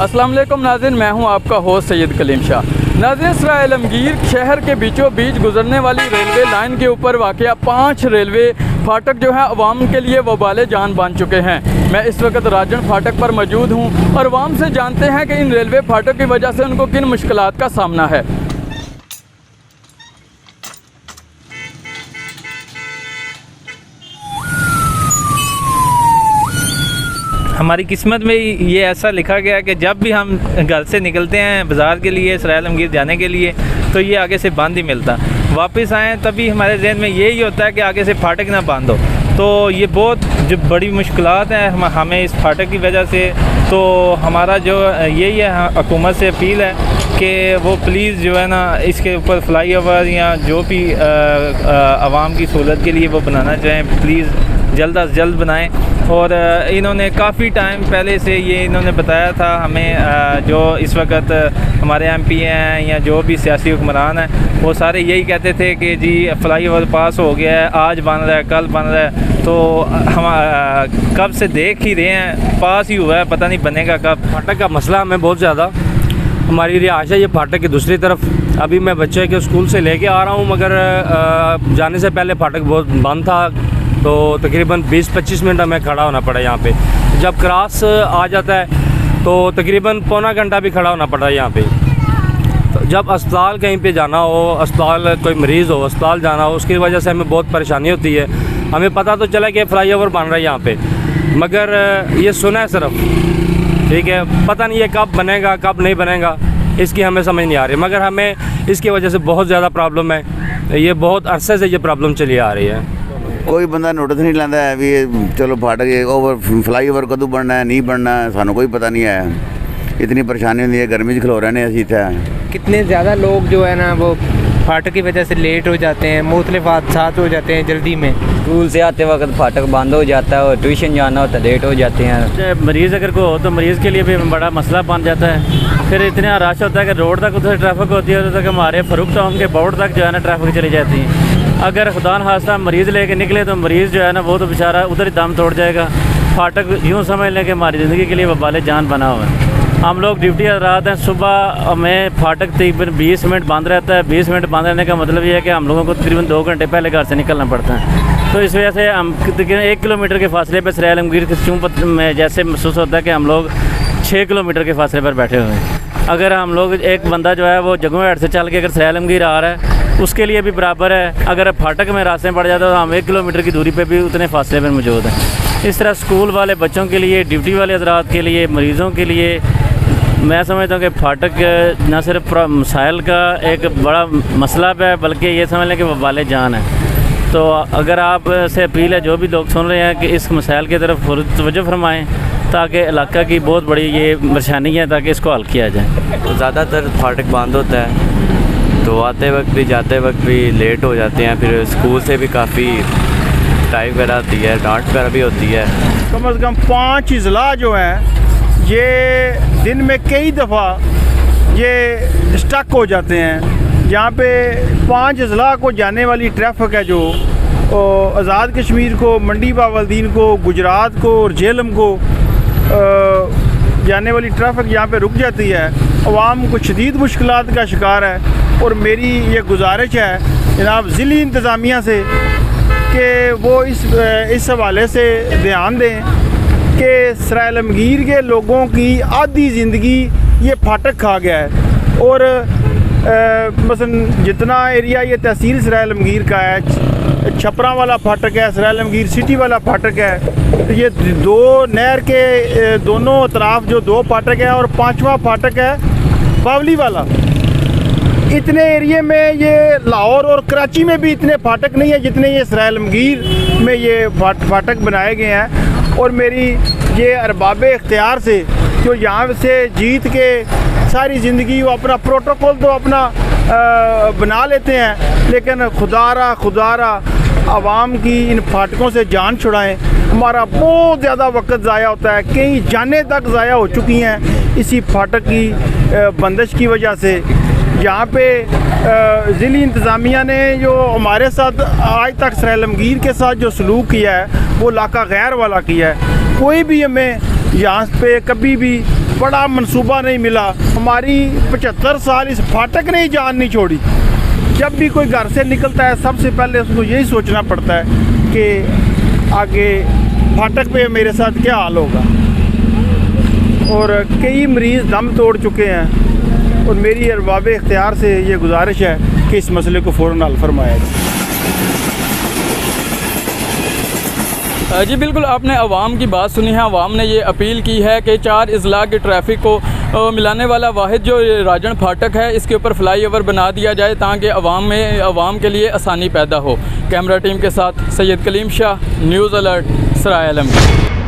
अस्सलाम वालेकुम नाज़रीन, मैं हूं आपका होस्ट सैयद कलीम शाह। नाज़रीन, सराय आलमगीर शहर के बीचों बीच गुजरने वाली रेलवे लाइन के ऊपर वाक़या 5 रेलवे फाटक जो है अवाम के लिए वबाले जान बन चुके हैं। मैं इस वक्त राजन फाटक पर मौजूद हूं और अवाम से जानते हैं कि इन रेलवे फाटक की वजह से उनको किन मुश्किलात का सामना है। हमारी किस्मत में ये ऐसा लिखा गया है कि जब भी हम घर से निकलते हैं बाज़ार के लिए, सराय आलमगीर जाने के लिए, तो ये आगे से बंद ही मिलता। वापस आएँ तभी हमारे जहन में यही होता है कि आगे से फाटक ना बंद हो। तो ये बहुत जो बड़ी मुश्किलात हैं हमें इस फाटक की वजह से। तो हमारा जो यही है हुकूमत से अपील है कि वो प्लीज़ जो है ना इसके ऊपर फ्लाई ओवर या जो भी आवाम की सहूलत के लिए वो बनाना चाहें, प्लीज़ जल्द अज जल्द बनाएं। और इन्होंने काफ़ी टाइम पहले से ये इन्होंने बताया था हमें, जो इस वक्त हमारे एमपी हैं या जो भी सियासी हुक्मरान हैं, वो सारे यही कहते थे कि जी फ्लाई ओवर पास हो गया है, आज बन रहा है, कल बन रहा है। तो हम कब से देख ही रहे हैं, पास ही हुआ है, पता नहीं बनेगा कब। फाटक का मसला हमें बहुत ज़्यादा, हमारी रिहाइश है ये फाटक की दूसरी तरफ। अभी मैं बच्चे के स्कूल से लेके आ रहा हूँ, मगर जाने से पहले फाटक बहुत बंद था, तो तकरीबन 20-25 मिनट हमें खड़ा होना पड़ा यहाँ पे। जब क्रॉस आ जाता है तो तकरीबन पौना घंटा भी खड़ा होना पड़ा यहाँ पे। तो जब अस्पताल कहीं पे जाना हो, अस्पताल कोई मरीज़ हो, अस्पताल जाना हो, उसकी वजह से हमें बहुत परेशानी होती है। हमें पता तो चला कि फ्लाई ओवर बन रहा है यहाँ पे, मगर ये सुना है सिर्फ, ठीक है, पता नहीं ये कब बनेगा कब नहीं बनेगा, इसकी हमें समझ नहीं आ रही। मगर हमें इसकी वजह से बहुत ज़्यादा प्रॉब्लम है, ये बहुत अरसे से ये प्रॉब्लम चली आ रही है। कोई बंदा नोटिस नहीं लाता है भी चलो फाटक ओवर फ्लाई ओवर कदों बनना है, नहीं बनना है, सानू कोई पता नहीं है। इतनी परेशानी होती है, गर्मी च खलो रहे हैं असी इत्थे। कितने ज़्यादा लोग जो है ना वो फाटक की वजह से लेट हो जाते हैं, मुख्तलिफ हादसात हो जाते हैं जल्दी में। स्कूल से आते वक्त फाटक बंद हो जाता है और ट्यूशन जाना होता है, लेट हो जाते हैं। मरीज़ अगर कोई हो तो मरीज़ के लिए भी बड़ा मसला बन जाता है। फिर इतना रश होता है कि रोड तक उधर ट्रैफिक होती है, उधर तक हमारे फरूक टाउन के बोर्ड तक जो है ना ट्रैफिक चली जाती है। अगर खुदा न खास्ता मरीज़ लेके निकले तो मरीज़ जो है ना वो तो बेचारा उधर ही दम तोड़ जाएगा। फाटक यूँ समझ लें कि हमारी ज़िंदगी के लिए वबाले जान बना हुआ है। हम लोग ड्यूटी रात हैं, सुबह में फाटक तकरीबन 20 मिनट बंद रहता है। 20 मिनट बंद रहने का मतलब ये है कि हम लोगों को तकरीबन 2 घंटे पहले घर से निकलना पड़ता है। तो इस वजह से हम तकरीबन 1 किलोमीटर के फासले पर सराय आलमगीर के चूँपत में जैसे महसूस होता है कि हम लोग 6 किलोमीटर के फासले पर बैठे हुए हैं। अगर हम लोग एक बंदा जो है वो जगमू हेड से चल के अगर सराय आलमगीर आ रहा है, उसके लिए भी बराबर है। अगर फाटक में रास्ते में पड़ जाता है तो हम 1 किलोमीटर की दूरी पे भी उतने फासले पर मौजूद हैं। इस तरह स्कूल वाले बच्चों के लिए, ड्यूटी वाले हज़रात के लिए, मरीज़ों के लिए मैं समझता हूँ कि फाटक न सिर्फ मसाइल का एक बड़ा मसला है, बल्कि ये समझ लें कि वबाले जान है। तो अगर आप से अपील है, जो भी लोग सुन रहे हैं, कि इस मसाइल की तरफ तवज्जो फरमाएँ ताकि इलाका की बहुत बड़ी ये परेशानी है, ताकि इसको हल किया जाए। तो ज़्यादातर फाटक बंद होता है, तो आते वक्त भी जाते वक्त भी लेट हो जाते हैं। फिर स्कूल से भी काफ़ी टाइम वगैरह आती है, डांट वगैरह भी होती है। कम से कम 5 अजला जो हैं ये दिन में कई दफ़ा ये स्टक हो जाते हैं। यहाँ पे 5 अजला को जाने वाली ट्रैफिक है, जो आज़ाद कश्मीर को, मंडी बावलदीन को, गुजरात को और झेलम को जाने वाली ट्रैफिक यहाँ पे रुक जाती है। अवाम को शदीद मुश्किलात का शिकार है। और मेरी ये गुजारिश है जनाब ज़िली इंतज़ामिया से कि वो इस हवाले से ध्यान दें कि सराय आलमगीर के लोगों की आधी ज़िंदगी ये फाटक खा गया है। और मसलन जितना एरिया ये तहसील सराय आलमगीर का है, छपरा वाला फाटक है, सराय आलमगीर सिटी वाला फाटक है, तो ये 2 नहर के दोनों अतराफ जो 2 फाटक हैं, और 5वां फाटक है बावली वाला। इतने एरिए में ये लाहौर और कराची में भी इतने फाटक नहीं है जितने ये सराय आलमगीर में ये फाटक बनाए गए हैं। और मेरी ये अरबाबे इख्तियार से जो यहाँ से जीत के सारी ज़िंदगी वो अपना प्रोटोकॉल तो अपना बना लेते हैं, लेकिन खुदारा आवाम की इन फाटकों से जान छुड़ाएं। हमारा बहुत ज़्यादा वक्त ज़ाया होता है, कई जानें तक ज़ाया हो चुकी हैं इसी फाटक की बंदिश की वजह से। यहाँ पे ज़िली इंतज़ामिया ने जो हमारे साथ आज तक सराय आलमगीर के साथ जो सलूक किया है वो लाका गैर वाला किया है। कोई भी हमें यहाँ पे कभी भी बड़ा मंसूबा नहीं मिला। हमारी 75 साल इस फाटक ने ही जान नहीं छोड़ी। जब भी कोई घर से निकलता है सबसे पहले उसको यही सोचना पड़ता है कि आगे फाटक पे मेरे साथ क्या हाल होगा। और कई मरीज़ दम तोड़ चुके हैं और मेरी अरबाब इख्तियार से ये गुजारिश है कि इस मसले को फ़ौरन हल फरमाया जाए। जी बिल्कुल, आपने अवाम की बात सुनी है। अवाम ने ये अपील की है कि 4 अजला के ट्रैफिक को मिलाने वाला वाहिद जो राजन फाटक है इसके ऊपर फ्लाई ओवर बना दिया जाए ताकि अवाम के लिए आसानी पैदा हो। कैमरा टीम के साथ सैयद कलीम शाह, न्यूज़ अलर्ट, सराय आलमगीर।